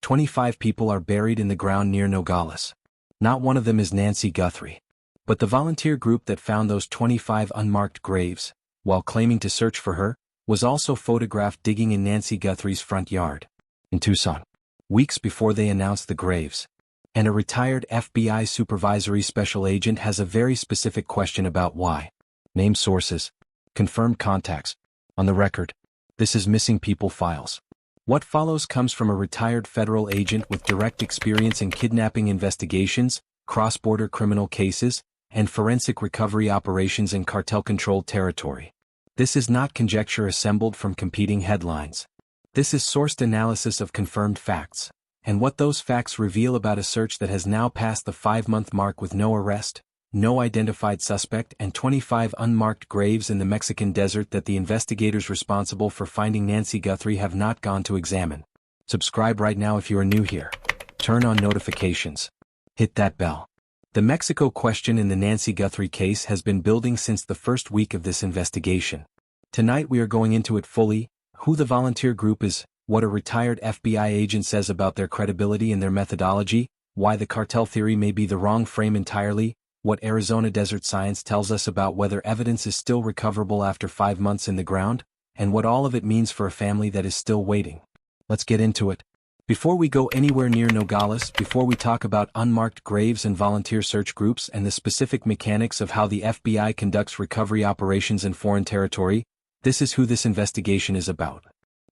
25 people are buried in the ground near Nogales. Not one of them is Nancy Guthrie. But the volunteer group that found those 25 unmarked graves, while claiming to search for her, was also photographed digging in Nancy Guthrie's front yard in Tucson, weeks before they announced the graves. And a retired FBI supervisory special agent has a very specific question about why. Name sources. Confirmed contacts. On the record. This is Missing People Files. What follows comes from a retired federal agent with direct experience in kidnapping investigations, cross-border criminal cases, and forensic recovery operations in cartel-controlled territory. This is not conjecture assembled from competing headlines. This is sourced analysis of confirmed facts, and what those facts reveal about a search that has now passed the 5-month mark with no arrest, no identified suspect, and 25 unmarked graves in the Mexican desert that the investigators responsible for finding Nancy Guthrie have not gone to examine. Subscribe right now if you are new here. Turn on notifications. Hit that bell. The Mexico question in the Nancy Guthrie case has been building since the first week of this investigation. Tonight we are going into it fully: who the volunteer group is, what a retired FBI agent says about their credibility and their methodology, why the cartel theory may be the wrong frame entirely, what Arizona desert science tells us about whether evidence is still recoverable after 5 months in the ground, and what all of it means for a family that is still waiting. Let's get into it. Before we go anywhere near Nogales, before we talk about unmarked graves and volunteer search groups and the specific mechanics of how the FBI conducts recovery operations in foreign territory, this is who this investigation is about.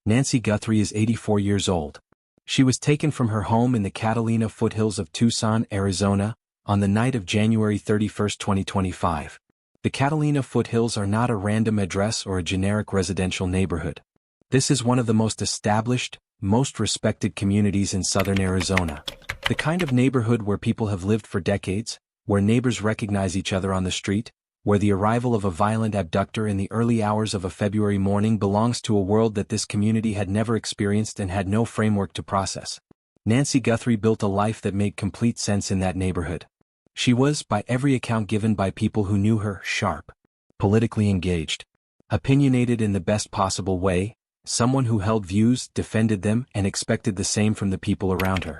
Nancy Guthrie is 84 years old. She was taken from her home in the Catalina Foothills of Tucson, Arizona, on the night of January 31, 2025. The Catalina Foothills are not a random address or a generic residential neighborhood. This is one of the most established, most respected communities in southern Arizona. The kind of neighborhood where people have lived for decades, where neighbors recognize each other on the street, where the arrival of a violent abductor in the early hours of a February morning belongs to a world that this community had never experienced and had no framework to process. Nancy Guthrie built a life that made complete sense in that neighborhood. She was, by every account given by people who knew her, sharp, politically engaged, opinionated in the best possible way, someone who held views, defended them, and expected the same from the people around her.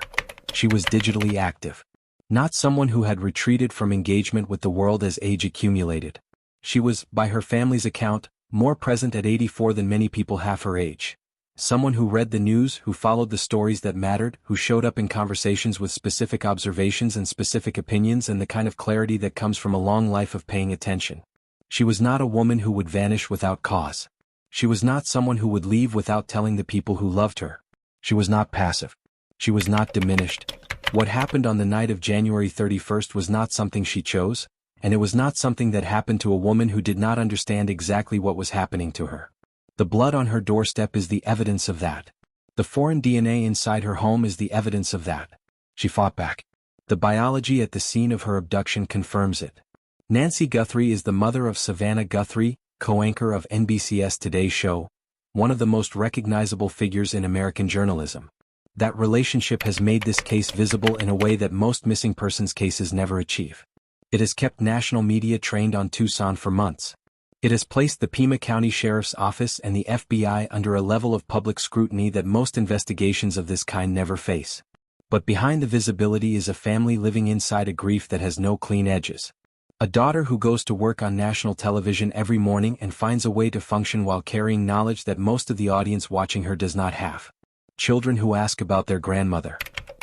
She was digitally active. Not someone who had retreated from engagement with the world as age accumulated. She was, by her family's account, more present at 84 than many people half her age. Someone who read the news, who followed the stories that mattered, who showed up in conversations with specific observations and specific opinions and the kind of clarity that comes from a long life of paying attention. She was not a woman who would vanish without cause. She was not someone who would leave without telling the people who loved her. She was not passive. She was not diminished. What happened on the night of January 31st was not something she chose, and it was not something that happened to a woman who did not understand exactly what was happening to her. The blood on her doorstep is the evidence of that. The foreign DNA inside her home is the evidence of that. She fought back. The biology at the scene of her abduction confirms it. Nancy Guthrie is the mother of Savannah Guthrie, co-anchor of NBC's Today Show, one of the most recognizable figures in American journalism. That relationship has made this case visible in a way that most missing persons cases never achieve. It has kept national media trained on Tucson for months. It has placed the Pima County Sheriff's Office and the FBI under a level of public scrutiny that most investigations of this kind never face. But behind the visibility is a family living inside a grief that has no clean edges. A daughter who goes to work on national television every morning and finds a way to function while carrying knowledge that most of the audience watching her does not have. Children who ask about their grandmother.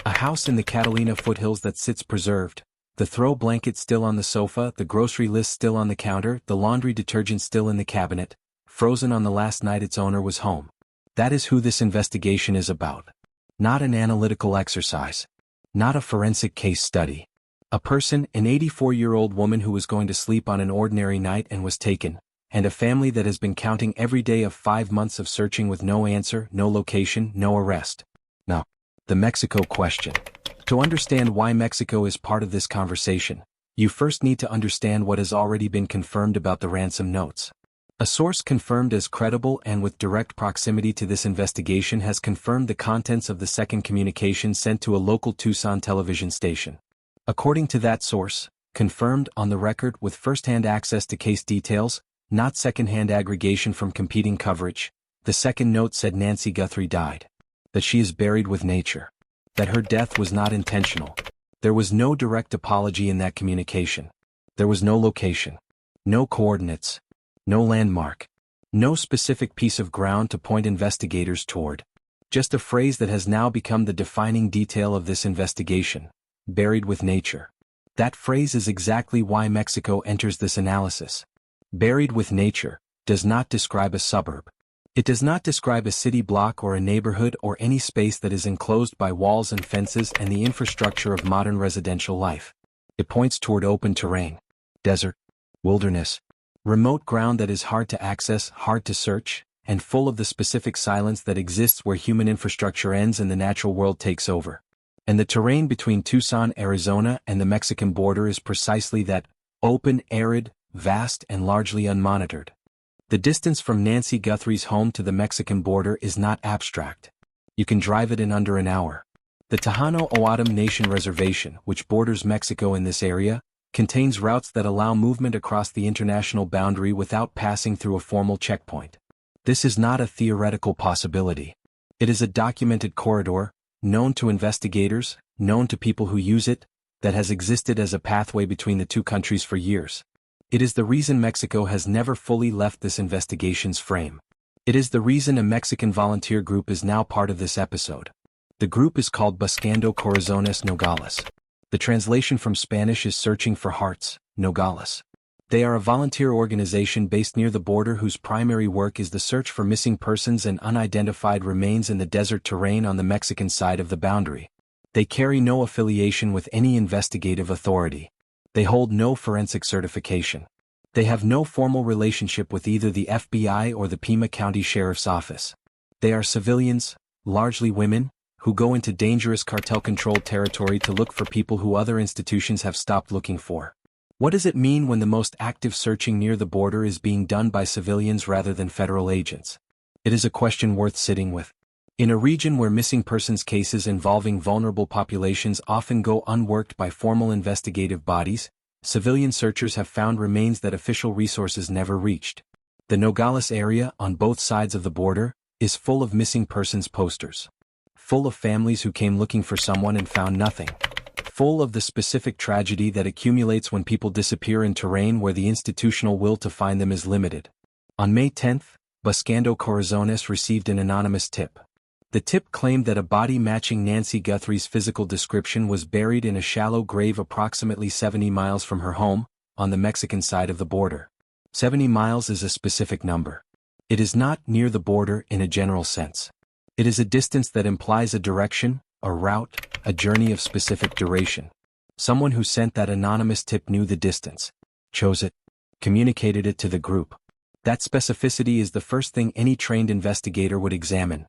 A house in the Catalina Foothills that sits preserved. The throw blanket still on the sofa, the grocery list still on the counter, the laundry detergent still in the cabinet, frozen on the last night its owner was home. That is who this investigation is about. Not an analytical exercise. Not a forensic case study. A person, an 84-year-old woman who was going to sleep on an ordinary night and was taken, and a family that has been counting every day of 5 months of searching with no answer, no location, no arrest. Now, the Mexico question. To understand why Mexico is part of this conversation, you first need to understand what has already been confirmed about the ransom notes. A source confirmed as credible and with direct proximity to this investigation has confirmed the contents of the second communication sent to a local Tucson television station. According to that source, confirmed on the record with first-hand access to case details, not second-hand aggregation from competing coverage, the second note said Nancy Guthrie died. That she is buried with nature. that her death was not intentional. There was no direct apology in that communication. There was no location, no coordinates, no landmark, no specific piece of ground to point investigators toward. Just a phrase that has now become the defining detail of this investigation: buried with nature. That phrase is exactly why Mexico enters this analysis. Buried with nature does not describe a suburb. It does not describe a city block or a neighborhood or any space that is enclosed by walls and fences and the infrastructure of modern residential life. It points toward open terrain, desert, wilderness, remote ground that is hard to access, hard to search, and full of the specific silence that exists where human infrastructure ends and the natural world takes over. And the terrain between Tucson, Arizona and the Mexican border is precisely that: open, arid, vast and largely unmonitored. The distance from Nancy Guthrie's home to the Mexican border is not abstract. You can drive it in under an hour. The Tejano O'odham Nation Reservation, which borders Mexico in this area, contains routes that allow movement across the international boundary without passing through a formal checkpoint. This is not a theoretical possibility. It is a documented corridor, known to investigators, known to people who use it, that has existed as a pathway between the two countries for years. It is the reason Mexico has never fully left this investigation's frame. It is the reason a Mexican volunteer group is now part of this episode. The group is called Buscando Corazones Nogales. The translation from Spanish is Searching for Hearts, Nogales. They are a volunteer organization based near the border whose primary work is the search for missing persons and unidentified remains in the desert terrain on the Mexican side of the boundary. They carry no affiliation with any investigative authority. They hold no forensic certification. They have no formal relationship with either the FBI or the Pima County Sheriff's Office. They are civilians, largely women, who go into dangerous cartel-controlled territory to look for people who other institutions have stopped looking for. What does it mean when the most active searching near the border is being done by civilians rather than federal agents? It is a question worth sitting with. In a region where missing persons cases involving vulnerable populations often go unworked by formal investigative bodies, civilian searchers have found remains that official resources never reached. The Nogales area, on both sides of the border, is full of missing persons posters. Full of families who came looking for someone and found nothing. Full of the specific tragedy that accumulates when people disappear in terrain where the institutional will to find them is limited. On May 10, Buscando Corazones received an anonymous tip. The tip claimed that a body matching Nancy Guthrie's physical description was buried in a shallow grave approximately 70 miles from her home, on the Mexican side of the border. 70 miles is a specific number. It is not near the border in a general sense. It is a distance that implies a direction, a route, a journey of specific duration. Someone who sent that anonymous tip knew the distance, chose it, communicated it to the group. That specificity is the first thing any trained investigator would examine.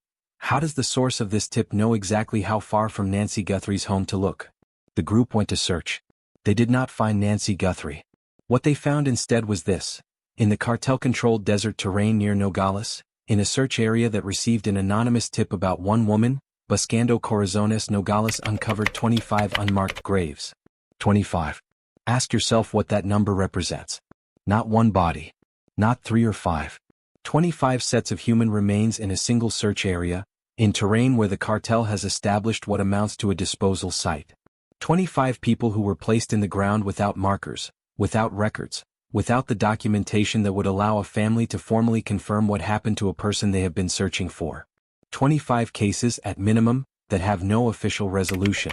How does the source of this tip know exactly how far from Nancy Guthrie's home to look? The group went to search. They did not find Nancy Guthrie. What they found instead was this: in the cartel-controlled desert terrain near Nogales, in a search area that received an anonymous tip about one woman, Buscando Corazones Nogales uncovered 25 unmarked graves. 25. Ask yourself what that number represents. Not one body. Not 3 or 5. 25 sets of human remains in a single search area, in terrain where the cartel has established what amounts to a disposal site. 25 people who were placed in the ground without markers, without records, without the documentation that would allow a family to formally confirm what happened to a person they have been searching for. 25 cases, at minimum, that have no official resolution.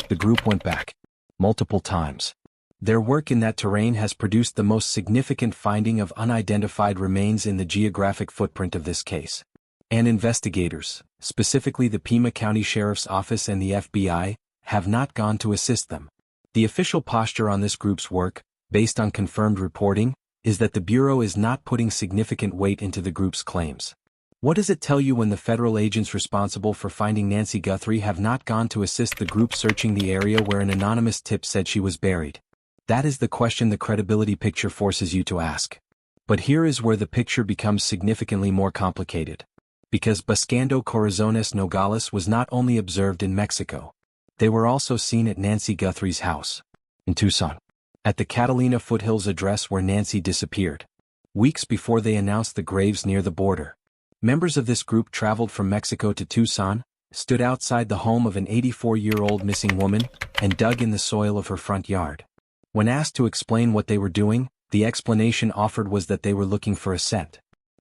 The group went back multiple times. Their work in that terrain has produced the most significant finding of unidentified remains in the geographic footprint of this case. And investigators, specifically the Pima County Sheriff's Office and the FBI, have not gone to assist them. The official posture on this group's work, based on confirmed reporting, is that the Bureau is not putting significant weight into the group's claims. What does it tell you when the federal agents responsible for finding Nancy Guthrie have not gone to assist the group searching the area where an anonymous tip said she was buried? That is the question the credibility picture forces you to ask. But here is where the picture becomes significantly more complicated. Because Buscando Corazones Nogales was not only observed in Mexico. They were also seen at Nancy Guthrie's house. In Tucson. At the Catalina Foothills address where Nancy disappeared. Weeks before they announced the graves near the border. Members of this group traveled from Mexico to Tucson, stood outside the home of an 84-year-old missing woman, and dug in the soil of her front yard. When asked to explain what they were doing, the explanation offered was that they were looking for a scent.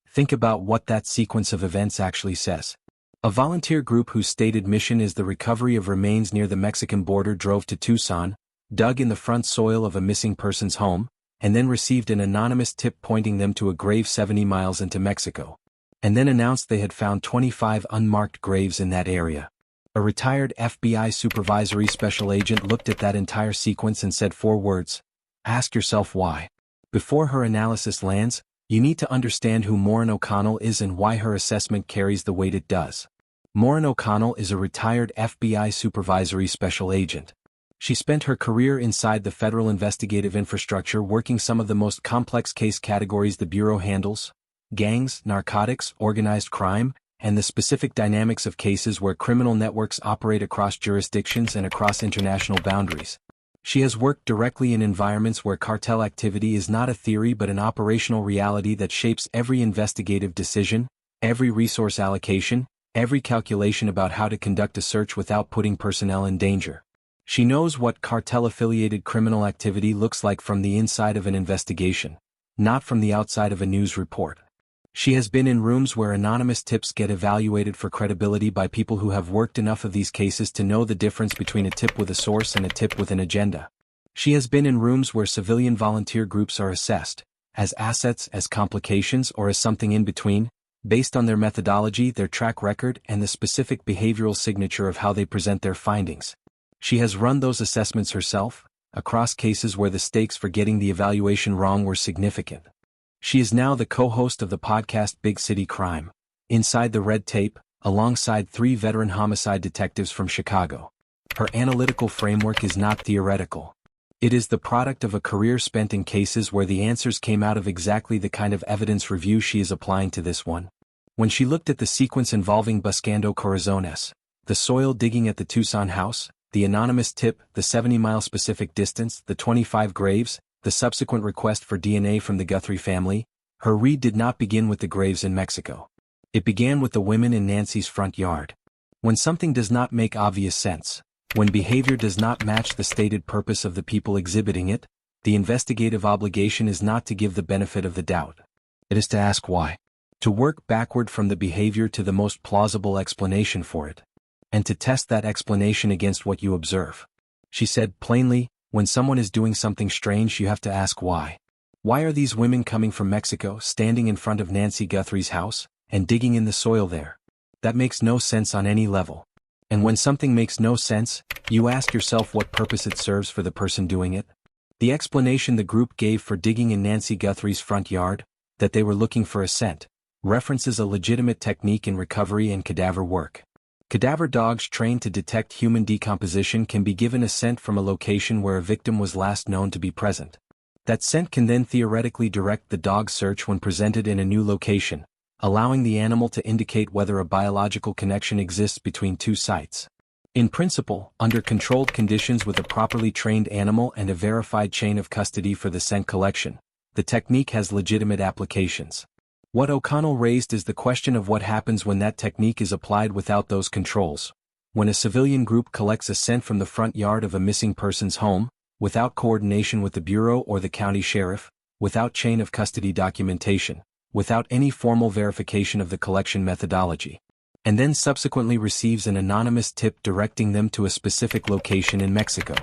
Think about what that sequence of events actually says. A volunteer group whose stated mission is the recovery of remains near the Mexican border drove to Tucson, dug in the front soil of a missing person's home, and then received an anonymous tip pointing them to a grave 70 miles into Mexico. And then announced they had found 25 unmarked graves in that area. A retired FBI supervisory special agent looked at that entire sequence and said 4 words: ask yourself why. Before her analysis lands, you need to understand who Maureen O'Connell is and why her assessment carries the weight it does. Maureen O'Connell is a retired FBI supervisory special agent. She spent her career inside the federal investigative infrastructure working some of the most complex case categories the Bureau handles: gangs, narcotics, organized crime, and the specific dynamics of cases where criminal networks operate across jurisdictions and across international boundaries. She has worked directly in environments where cartel activity is not a theory but an operational reality that shapes every investigative decision, every resource allocation, every calculation about how to conduct a search without putting personnel in danger. She knows what cartel-affiliated criminal activity looks like from the inside of an investigation, not from the outside of a news report. She has been in rooms where anonymous tips get evaluated for credibility by people who have worked enough of these cases to know the difference between a tip with a source and a tip with an agenda. She has been in rooms where civilian volunteer groups are assessed, as assets, as complications, or as something in between, based on their methodology, their track record, and the specific behavioral signature of how they present their findings. She has run those assessments herself, across cases where the stakes for getting the evaluation wrong were significant. She is now the co-host of the podcast Big City Crime, Inside the Red Tape, alongside 3 veteran homicide detectives from Chicago. Her analytical framework is not theoretical. It is the product of a career spent in cases where the answers came out of exactly the kind of evidence review she is applying to this one. When she looked at the sequence involving Buscando Corazones, the soil digging at the Tucson house, the anonymous tip, the 70-mile specific distance, the 25 graves, the subsequent request for DNA from the Guthrie family, her read did not begin with the graves in Mexico. It began with the women in Nancy's front yard. When something does not make obvious sense, when behavior does not match the stated purpose of the people exhibiting it, the investigative obligation is not to give the benefit of the doubt. It is to ask why. To work backward from the behavior to the most plausible explanation for it. And to test that explanation against what you observe. She said plainly, when someone is doing something strange, you have to ask why. Why are these women coming from Mexico, standing in front of Nancy Guthrie's house, and digging in the soil there? That makes no sense on any level. And when something makes no sense, you ask yourself what purpose it serves for the person doing it. The explanation the group gave for digging in Nancy Guthrie's front yard, that they were looking for a scent, references a legitimate technique in recovery and cadaver work. Cadaver dogs trained to detect human decomposition can be given a scent from a location where a victim was last known to be present. That scent can then theoretically direct the dog search when presented in a new location, allowing the animal to indicate whether a biological connection exists between 2 sites. In principle, under controlled conditions with a properly trained animal and a verified chain of custody for the scent collection, the technique has legitimate applications. What O'Connell raised is the question of what happens when that technique is applied without those controls. When a civilian group collects a scent from the front yard of a missing person's home, without coordination with the Bureau or the county sheriff, without chain of custody documentation, without any formal verification of the collection methodology, and then subsequently receives an anonymous tip directing them to a specific location in Mexico,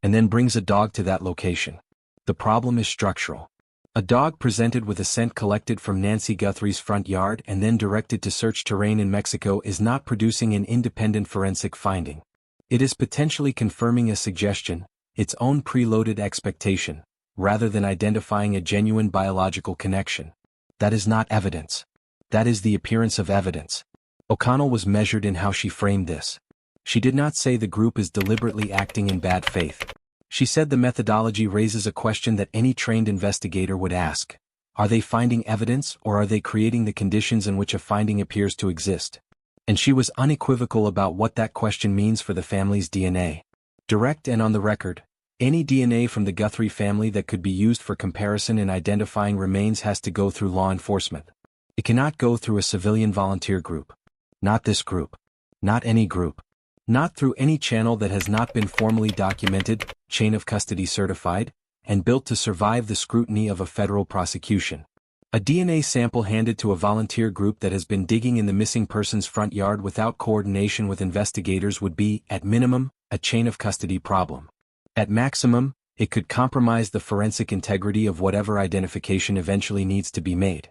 and then brings a dog to that location. The problem is structural. A dog presented with a scent collected from Nancy Guthrie's front yard and then directed to search terrain in Mexico is not producing an independent forensic finding. It is potentially confirming a suggestion, its own preloaded expectation, rather than identifying a genuine biological connection. That is not evidence. That is the appearance of evidence. O'Connell was measured in how she framed this. She did not say the group is deliberately acting in bad faith. She said the methodology raises a question that any trained investigator would ask. Are they finding evidence, or are they creating the conditions in which a finding appears to exist? And she was unequivocal about what that question means for the family's DNA. Direct and on the record, any DNA from the Guthrie family that could be used for comparison in identifying remains has to go through law enforcement. It cannot go through a civilian volunteer group. Not this group. Not any group. Not through any channel that has not been formally documented, chain of custody certified, and built to survive the scrutiny of a federal prosecution. A DNA sample handed to a volunteer group that has been digging in the missing person's front yard without coordination with investigators would be, at minimum, a chain of custody problem. At maximum, it could compromise the forensic integrity of whatever identification eventually needs to be made.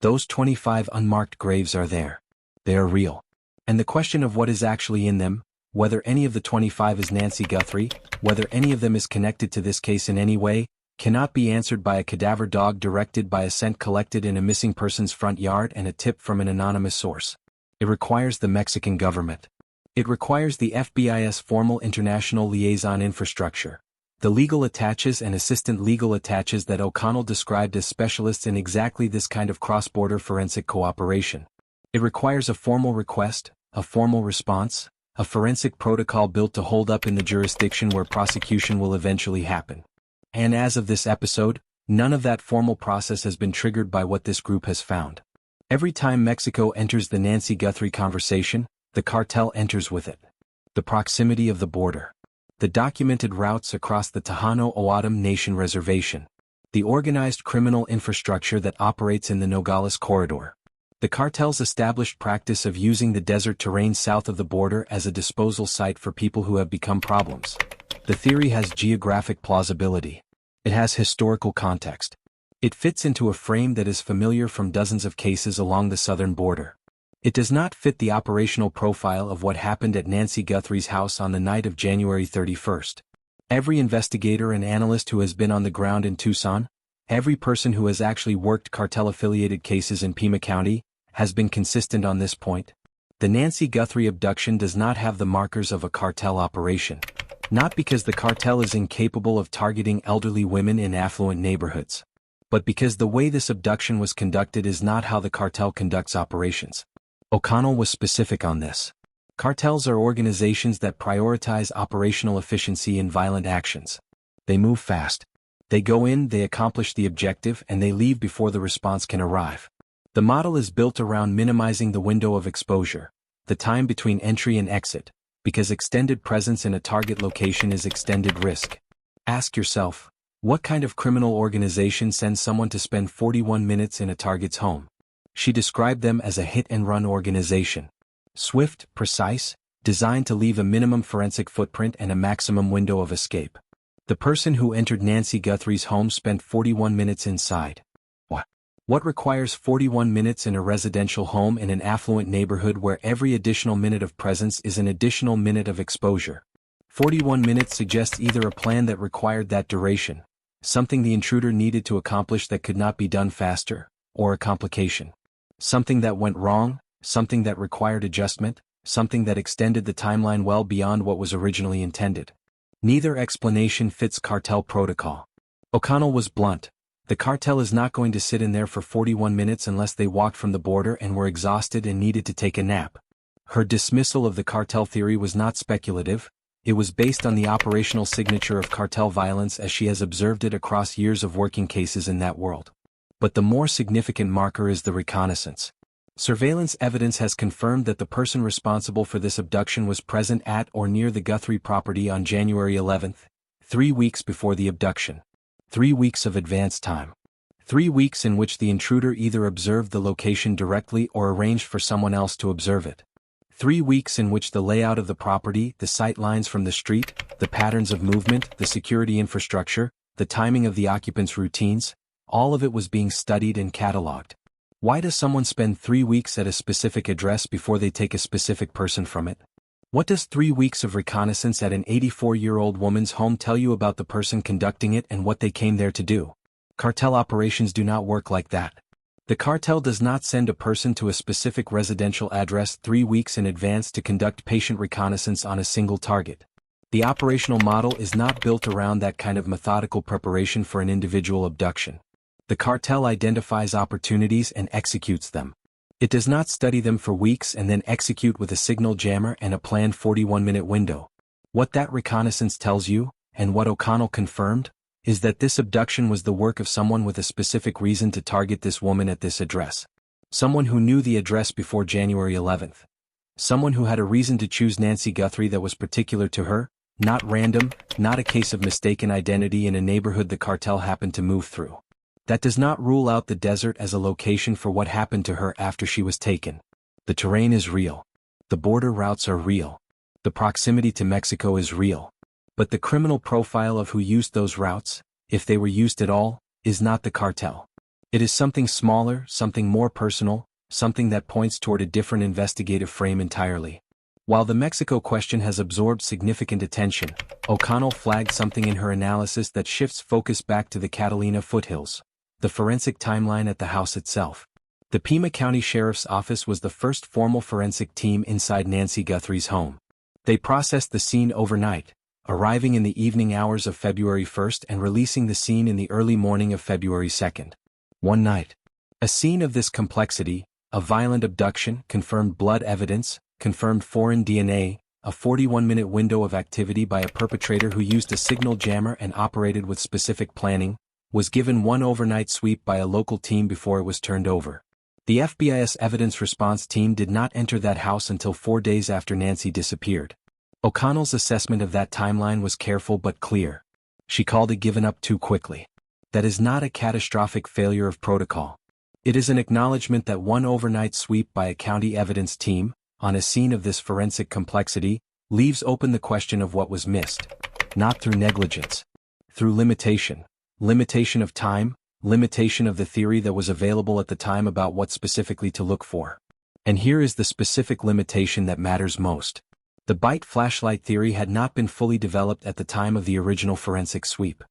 Those 25 unmarked graves are there. They are real. And the question of what is actually in them, whether any of the 25 is Nancy Guthrie, whether any of them is connected to this case in any way, cannot be answered by a cadaver dog directed by a scent collected in a missing person's front yard and a tip from an anonymous source. It requires the Mexican government. It requires the FBI's formal international liaison infrastructure, the legal attaches and assistant legal attaches that O'Connell described as specialists in exactly this kind of cross-border forensic cooperation. It requires a formal request, a formal response, a forensic protocol built to hold up in the jurisdiction where prosecution will eventually happen. And as of this episode, none of that formal process has been triggered by what this group has found. Every time Mexico enters the Nancy Guthrie conversation, the cartel enters with it. The proximity of the border. The documented routes across the Tejano-O'odham Nation Reservation. The organized criminal infrastructure that operates in the Nogales corridor. The cartel's established practice of using the desert terrain south of the border as a disposal site for people who have become problems. The theory has geographic plausibility. It has historical context. It fits into a frame that is familiar from dozens of cases along the southern border. It does not fit the operational profile of what happened at Nancy Guthrie's house on the night of January 31st. Every investigator and analyst who has been on the ground in Tucson, every person who has actually worked cartel-affiliated cases in Pima County, has been consistent on this point. The Nancy Guthrie abduction does not have the markers of a cartel operation. Not because the cartel is incapable of targeting elderly women in affluent neighborhoods, but because the way this abduction was conducted is not how the cartel conducts operations. O'Connell was specific on this. Cartels are organizations that prioritize operational efficiency in violent actions. They move fast. They go in, they accomplish the objective, and they leave before the response can arrive. The model is built around minimizing the window of exposure, the time between entry and exit, because extended presence in a target location is extended risk. Ask yourself, what kind of criminal organization sends someone to spend 41 minutes in a target's home? She described them as a hit-and-run organization. Swift, precise, designed to leave a minimum forensic footprint and a maximum window of escape. The person who entered Nancy Guthrie's home spent 41 minutes inside. What requires 41 minutes in a residential home in an affluent neighborhood where every additional minute of presence is an additional minute of exposure? 41 minutes suggests either a plan that required that duration, something the intruder needed to accomplish that could not be done faster, or a complication. Something that went wrong, something that required adjustment, something that extended the timeline well beyond what was originally intended. Neither explanation fits cartel protocol. O'Connell was blunt. The cartel is not going to sit in there for 41 minutes unless they walked from the border and were exhausted and needed to take a nap. Her dismissal of the cartel theory was not speculative, it was based on the operational signature of cartel violence as she has observed it across years of working cases in that world. But the more significant marker is the reconnaissance. Surveillance evidence has confirmed that the person responsible for this abduction was present at or near the Guthrie property on January 11th, 3 weeks before the abduction. 3 weeks of advance time. 3 weeks in which the intruder either observed the location directly or arranged for someone else to observe it. 3 weeks in which the layout of the property, the sight lines from the street, the patterns of movement, the security infrastructure, the timing of the occupants' routines, all of it was being studied and cataloged. Why does someone spend 3 weeks at a specific address before they take a specific person from it? What does 3 weeks of reconnaissance at an 84-year-old woman's home tell you about the person conducting it and what they came there to do? Cartel operations do not work like that. The cartel does not send a person to a specific residential address 3 weeks in advance to conduct patient reconnaissance on a single target. The operational model is not built around that kind of methodical preparation for an individual abduction. The cartel identifies opportunities and executes them. It does not study them for weeks and then execute with a signal jammer and a planned 41-minute window. What that reconnaissance tells you, and what O'Connell confirmed, is that this abduction was the work of someone with a specific reason to target this woman at this address. Someone who knew the address before January 11th. Someone who had a reason to choose Nancy Guthrie that was particular to her, not random, not a case of mistaken identity in a neighborhood the cartel happened to move through. That does not rule out the desert as a location for what happened to her after she was taken. The terrain is real. The border routes are real. The proximity to Mexico is real. But the criminal profile of who used those routes, if they were used at all, is not the cartel. It is something smaller, something more personal, something that points toward a different investigative frame entirely. While the Mexico question has absorbed significant attention, O'Connell flagged something in her analysis that shifts focus back to the Catalina Foothills, the forensic timeline at the house itself. The Pima County Sheriff's Office was the first formal forensic team inside Nancy Guthrie's home. They processed the scene overnight, arriving in the evening hours of February 1st and releasing the scene in the early morning of February 2nd. One night. A scene of this complexity, a violent abduction, confirmed blood evidence, confirmed foreign DNA, a 41-minute window of activity by a perpetrator who used a signal jammer and operated with specific planning, was given one overnight sweep by a local team before it was turned over. The FBI's evidence response team did not enter that house until 4 days after Nancy disappeared. O'Connell's assessment of that timeline was careful but clear. She called it given up too quickly. That is not a catastrophic failure of protocol. It is an acknowledgement that one overnight sweep by a county evidence team, on a scene of this forensic complexity, leaves open the question of what was missed. Not through negligence. Through limitation. Limitation of time, limitation of the theory that was available at the time about what specifically to look for. And here is the specific limitation that matters most. The bite flashlight theory had not been fully developed at the time of the original forensic sweep.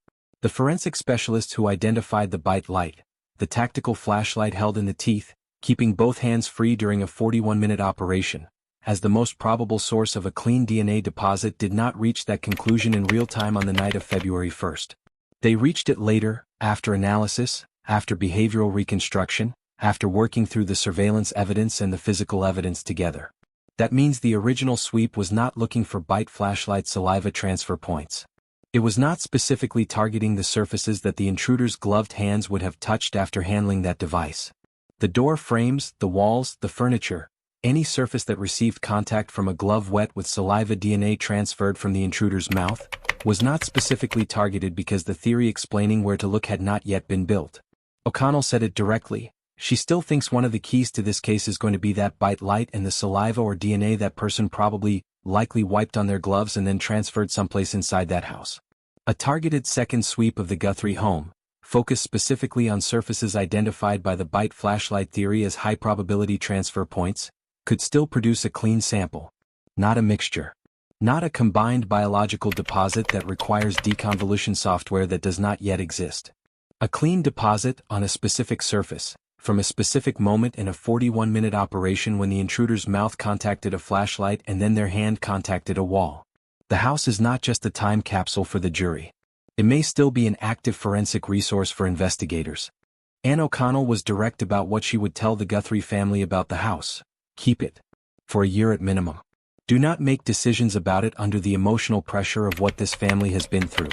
The forensic specialists who identified the bite light, the tactical flashlight held in the teeth, keeping both hands free during a 41-minute operation, as the most probable source of a clean DNA deposit did not reach that conclusion in real time on the night of February 1st. They reached it later, after analysis, after behavioral reconstruction, after working through the surveillance evidence and the physical evidence together. That means the original sweep was not looking for bite flashlight saliva transfer points. It was not specifically targeting the surfaces that the intruder's gloved hands would have touched after handling that device. The door frames, the walls, the furniture, any surface that received contact from a glove wet with saliva DNA transferred from the intruder's mouth, was not specifically targeted because the theory explaining where to look had not yet been built. O'Connell said it directly. She still thinks one of the keys to this case is going to be that bite light and the saliva or DNA that person likely wiped on their gloves and then transferred someplace inside that house. A targeted second sweep of the Guthrie home, focused specifically on surfaces identified by the bite flashlight theory as high probability transfer points, could still produce a clean sample. Not a mixture. Not a combined biological deposit that requires deconvolution software that does not yet exist. A clean deposit on a specific surface, from a specific moment in a 41-minute operation when the intruder's mouth contacted a flashlight and then their hand contacted a wall. The house is not just a time capsule for the jury. It may still be an active forensic resource for investigators. Ann O'Connell was direct about what she would tell the Guthrie family about the house. Keep it. For a year at minimum. Do not make decisions about it under the emotional pressure of what this family has been through.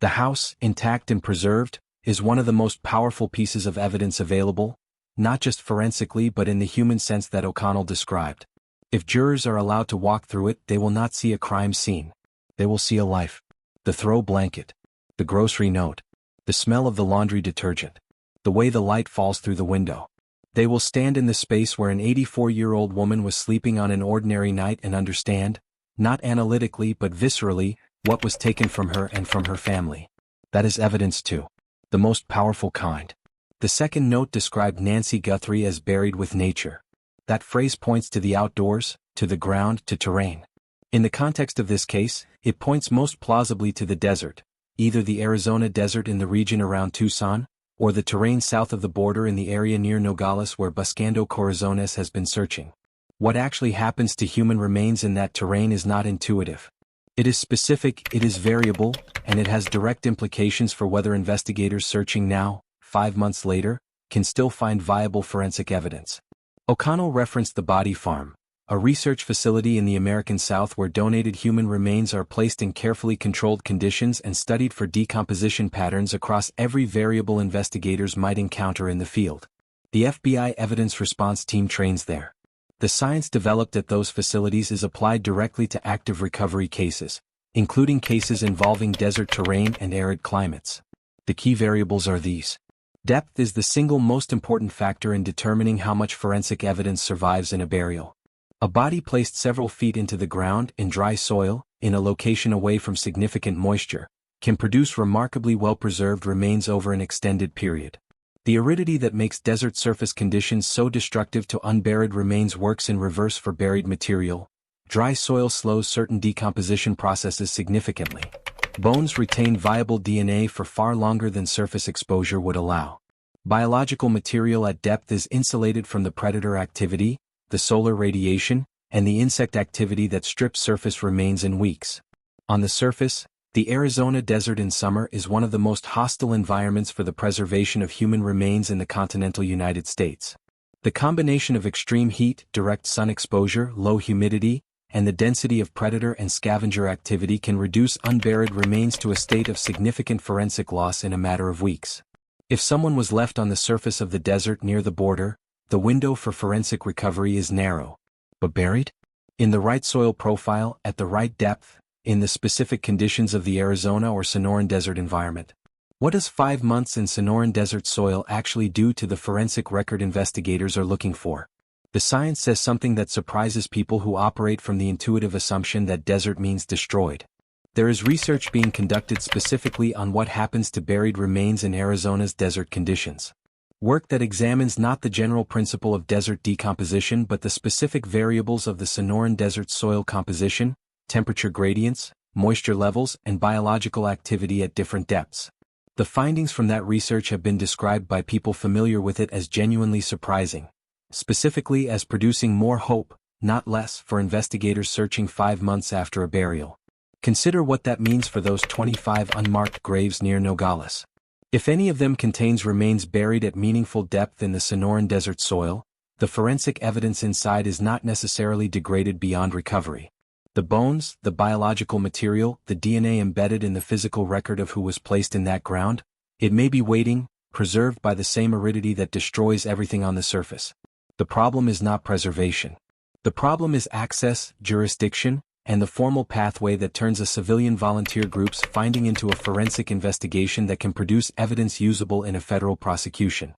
The house, intact and preserved, is one of the most powerful pieces of evidence available, not just forensically but in the human sense that O'Connell described. If jurors are allowed to walk through it, they will not see a crime scene. They will see a life. The throw blanket. The grocery note. The smell of the laundry detergent. The way the light falls through the window. They will stand in the space where an 84-year-old woman was sleeping on an ordinary night and understand, not analytically but viscerally, what was taken from her and from her family. That is evidence too. The most powerful kind. The second note described Nancy Guthrie as buried with nature. That phrase points to the outdoors, to the ground, to terrain. In the context of this case, it points most plausibly to the desert, either the Arizona desert in the region around Tucson, or the terrain south of the border in the area near Nogales where Buscando Corazones has been searching. What actually happens to human remains in that terrain is not intuitive. It is specific, it is variable, and it has direct implications for whether investigators searching now, 5 months later, can still find viable forensic evidence. O'Connell referenced the Body Farm, a research facility in the American South where donated human remains are placed in carefully controlled conditions and studied for decomposition patterns across every variable investigators might encounter in the field. The FBI evidence response team trains there. The science developed at those facilities is applied directly to active recovery cases, including cases involving desert terrain and arid climates. The key variables are these. Depth is the single most important factor in determining how much forensic evidence survives in a burial. A body placed several feet into the ground in dry soil, in a location away from significant moisture, can produce remarkably well-preserved remains over an extended period. The aridity that makes desert surface conditions so destructive to unburied remains works in reverse for buried material. Dry soil slows certain decomposition processes significantly. Bones retain viable DNA for far longer than surface exposure would allow. Biological material at depth is insulated from the predator activity, the solar radiation, and the insect activity that strips surface remains in weeks. On the surface, the Arizona desert in summer is one of the most hostile environments for the preservation of human remains in the continental United States. The combination of extreme heat, direct sun exposure, low humidity, and the density of predator and scavenger activity can reduce unburied remains to a state of significant forensic loss in a matter of weeks. If someone was left on the surface of the desert near the border, the window for forensic recovery is narrow. But buried? In the right soil profile, at the right depth, in the specific conditions of the Arizona or Sonoran desert environment. What does 5 months in Sonoran desert soil actually do to the forensic record investigators are looking for? The science says something that surprises people who operate from the intuitive assumption that desert means destroyed. There is research being conducted specifically on what happens to buried remains in Arizona's desert conditions. Work that examines not the general principle of desert decomposition but the specific variables of the Sonoran desert soil composition, temperature gradients, moisture levels, and biological activity at different depths. The findings from that research have been described by people familiar with it as genuinely surprising, specifically as producing more hope, not less, for investigators searching 5 months after a burial. Consider what that means for those 25 unmarked graves near Nogales. If any of them contains remains buried at meaningful depth in the Sonoran desert soil, the forensic evidence inside is not necessarily degraded beyond recovery. The bones, the biological material, the DNA embedded in the physical record of who was placed in that ground, it may be waiting, preserved by the same aridity that destroys everything on the surface. The problem is not preservation. The problem is access, jurisdiction, and the formal pathway that turns a civilian volunteer group's finding into a forensic investigation that can produce evidence usable in a federal prosecution.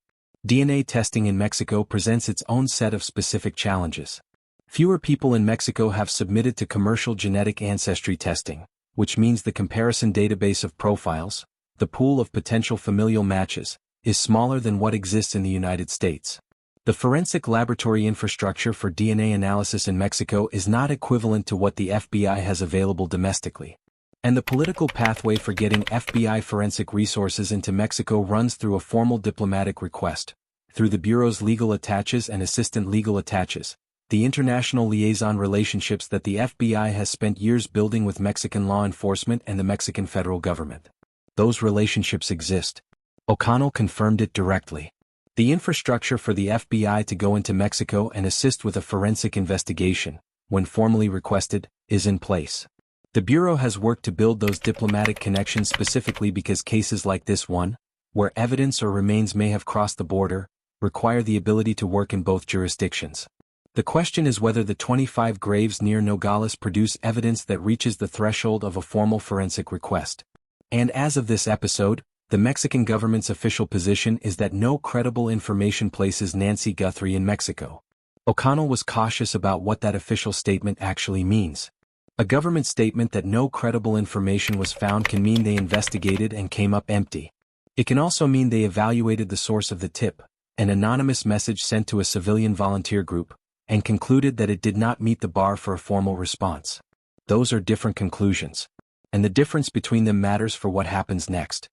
DNA testing in Mexico presents its own set of specific challenges. Fewer people in Mexico have submitted to commercial genetic ancestry testing, which means the comparison database of profiles, the pool of potential familial matches, is smaller than what exists in the United States. The forensic laboratory infrastructure for DNA analysis in Mexico is not equivalent to what the FBI has available domestically. And the political pathway for getting FBI forensic resources into Mexico runs through a formal diplomatic request, through the Bureau's legal attaches and assistant legal attaches, the international liaison relationships that the FBI has spent years building with Mexican law enforcement and the Mexican federal government. Those relationships exist. O'Connell confirmed it directly. The infrastructure for the FBI to go into Mexico and assist with a forensic investigation, when formally requested, is in place. The Bureau has worked to build those diplomatic connections specifically because cases like this one, where evidence or remains may have crossed the border, require the ability to work in both jurisdictions. The question is whether the 25 graves near Nogales produce evidence that reaches the threshold of a formal forensic request. And as of this episode, the Mexican government's official position is that no credible information places Nancy Guthrie in Mexico. O'Connell was cautious about what that official statement actually means. A government statement that no credible information was found can mean they investigated and came up empty. It can also mean they evaluated the source of the tip, an anonymous message sent to a civilian volunteer group, and concluded that it did not meet the bar for a formal response. Those are different conclusions. And the difference between them matters for what happens next.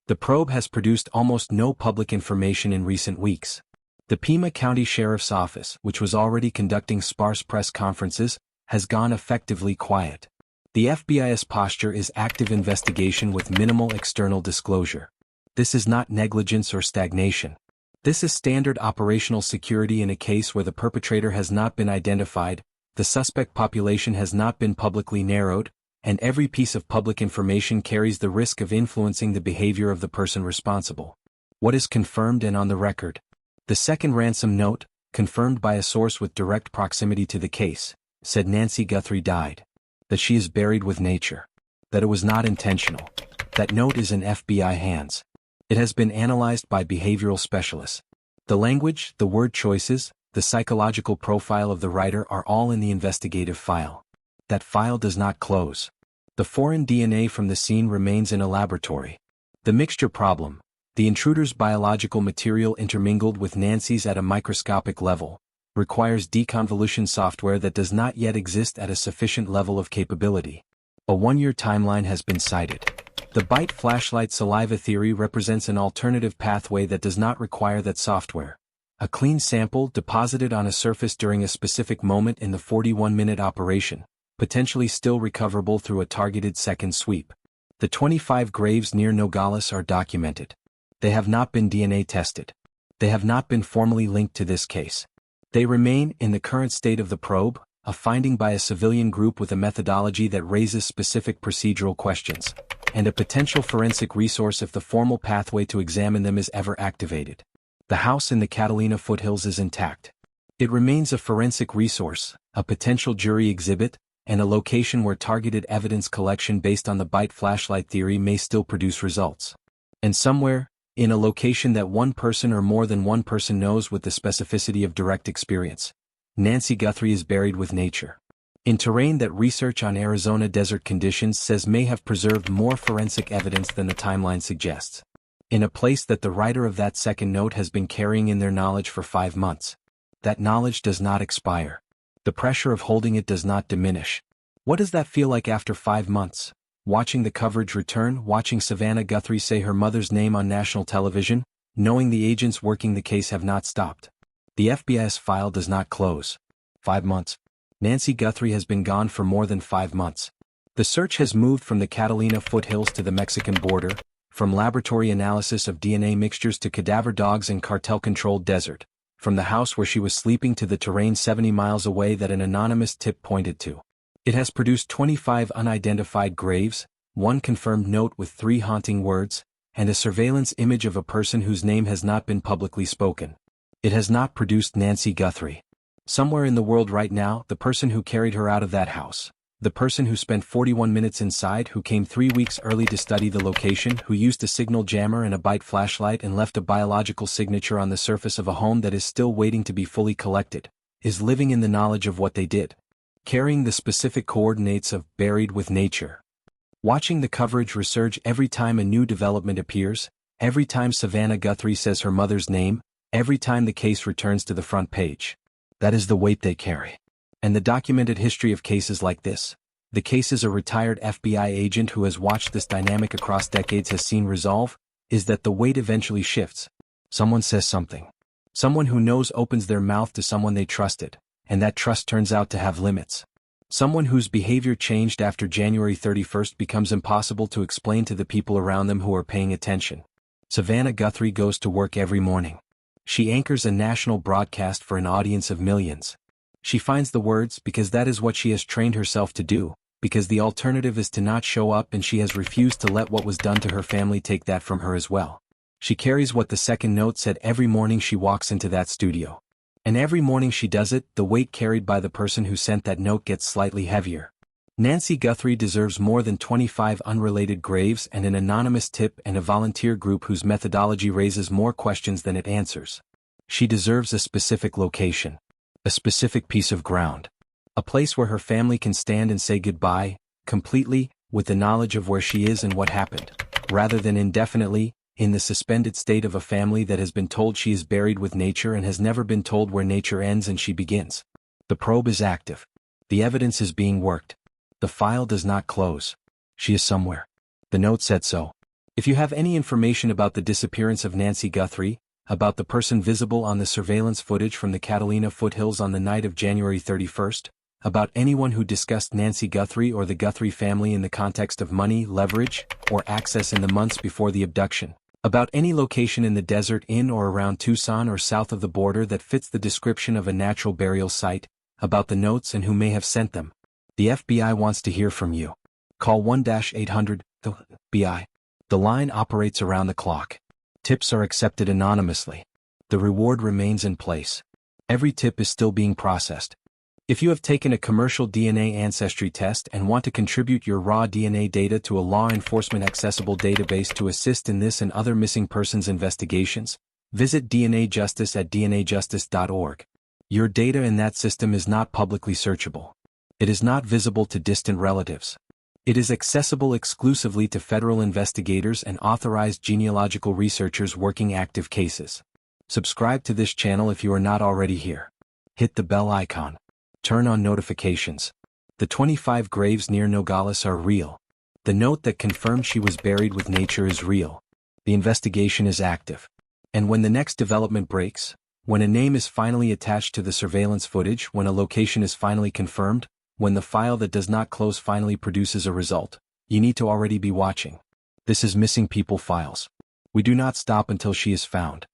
The probe has produced almost no public information in recent weeks. The Pima County Sheriff's Office, which was already conducting sparse press conferences, has gone effectively quiet. The FBI's posture is active investigation with minimal external disclosure. This is not negligence or stagnation. This is standard operational security in a case where the perpetrator has not been identified, the suspect population has not been publicly narrowed, and every piece of public information carries the risk of influencing the behavior of the person responsible. What is confirmed and on the record? The second ransom note, confirmed by a source with direct proximity to the case, said Nancy Guthrie died. That she is buried with nature. That it was not intentional. That note is in FBI hands. It has been analyzed by behavioral specialists. The language, the word choices, the psychological profile of the writer are all in the investigative file. That file does not close. The foreign DNA from the scene remains in a laboratory. The mixture problem, the intruder's biological material intermingled with Nancy's at a microscopic level, requires deconvolution software that does not yet exist at a sufficient level of capability. A 1-year timeline has been cited. The bite flashlight saliva theory represents an alternative pathway that does not require that software. A clean sample deposited on a surface during a specific moment in the 41-minute operation, potentially still recoverable through a targeted second sweep. The 25 graves near Nogales are documented. They have not been DNA tested. They have not been formally linked to this case. They remain, in the current state of the probe, a finding by a civilian group with a methodology that raises specific procedural questions, and a potential forensic resource if the formal pathway to examine them is ever activated. The house in the Catalina Foothills is intact. It remains a forensic resource, a potential jury exhibit, and a location where targeted evidence collection based on the bite flashlight theory may still produce results. And somewhere, in a location that one person or more than one person knows with the specificity of direct experience, Nancy Guthrie is buried with nature. In terrain that research on Arizona desert conditions says may have preserved more forensic evidence than the timeline suggests. In a place that the writer of that second note has been carrying in their knowledge for 5 months. That knowledge does not expire. The pressure of holding it does not diminish. What does that feel like after 5 months? Watching the coverage return, watching Savannah Guthrie say her mother's name on national television, knowing the agents working the case have not stopped. The FBI's file does not close. 5 months. Nancy Guthrie has been gone for more than 5 months. The search has moved from the Catalina Foothills to the Mexican border, from laboratory analysis of DNA mixtures to cadaver dogs in cartel-controlled desert, from the house where she was sleeping to the terrain 70 miles away that an anonymous tip pointed to. It has produced 25 unidentified graves, 1 confirmed note with 3 haunting words, and a surveillance image of a person whose name has not been publicly spoken. It has not produced Nancy Guthrie. Somewhere in the world right now, the person who carried her out of that house, the person who spent 41 minutes inside, who came 3 weeks early to study the location, who used a signal jammer and a bite flashlight and left a biological signature on the surface of a home that is still waiting to be fully collected, is living in the knowledge of what they did. Carrying the specific coordinates of buried with nature. Watching the coverage resurge every time a new development appears, every time Savannah Guthrie says her mother's name, every time the case returns to the front page. That is the weight they carry. And the documented history of cases like this. The cases a retired FBI agent who has watched this dynamic across decades has seen resolve, is that the weight eventually shifts. Someone says something. Someone who knows opens their mouth to someone they trusted. And that trust turns out to have limits. Someone whose behavior changed after January 31st becomes impossible to explain to the people around them who are paying attention. Savannah Guthrie goes to work every morning. She anchors a national broadcast for an audience of millions. She finds the words because that is what she has trained herself to do, because the alternative is to not show up, and she has refused to let what was done to her family take that from her as well. She carries what the second note said every morning she walks into that studio. And every morning she does it, the weight carried by the person who sent that note gets slightly heavier. Nancy Guthrie deserves more than 25 unrelated graves and an anonymous tip and a volunteer group whose methodology raises more questions than it answers. She deserves a specific location. A specific piece of ground. A place where her family can stand and say goodbye, completely, with the knowledge of where she is and what happened, rather than indefinitely, in the suspended state of a family that has been told she is buried with nature and has never been told where nature ends and she begins. The probe is active. The evidence is being worked. The file does not close. She is somewhere. The note said so. If you have any information about the disappearance of Nancy Guthrie, about the person visible on the surveillance footage from the Catalina Foothills on the night of January 31st, about anyone who discussed Nancy Guthrie or the Guthrie family in the context of money, leverage, or access in the months before the abduction, about any location in the desert in or around Tucson or south of the border that fits the description of a natural burial site, about the notes and who may have sent them. The FBI wants to hear from you. Call 1-800-FBI. The line operates around the clock. Tips are accepted anonymously. The reward remains in place. Every tip is still being processed. If you have taken a commercial DNA ancestry test and want to contribute your raw DNA data to a law enforcement accessible database to assist in this and other missing persons investigations, visit DNA Justice at dnajustice.org. Your data in that system is not publicly searchable. It is not visible to distant relatives. It is accessible exclusively to federal investigators and authorized genealogical researchers working active cases. Subscribe to this channel if you are not already here. Hit the bell icon. Turn on notifications. The 25 graves near Nogales are real. The note that confirmed she was buried with nature is real. The investigation is active. And when the next development breaks, when a name is finally attached to the surveillance footage, when a location is finally confirmed, when the file that does not close finally produces a result, you need to already be watching. This is Missing People Files. We do not stop until she is found.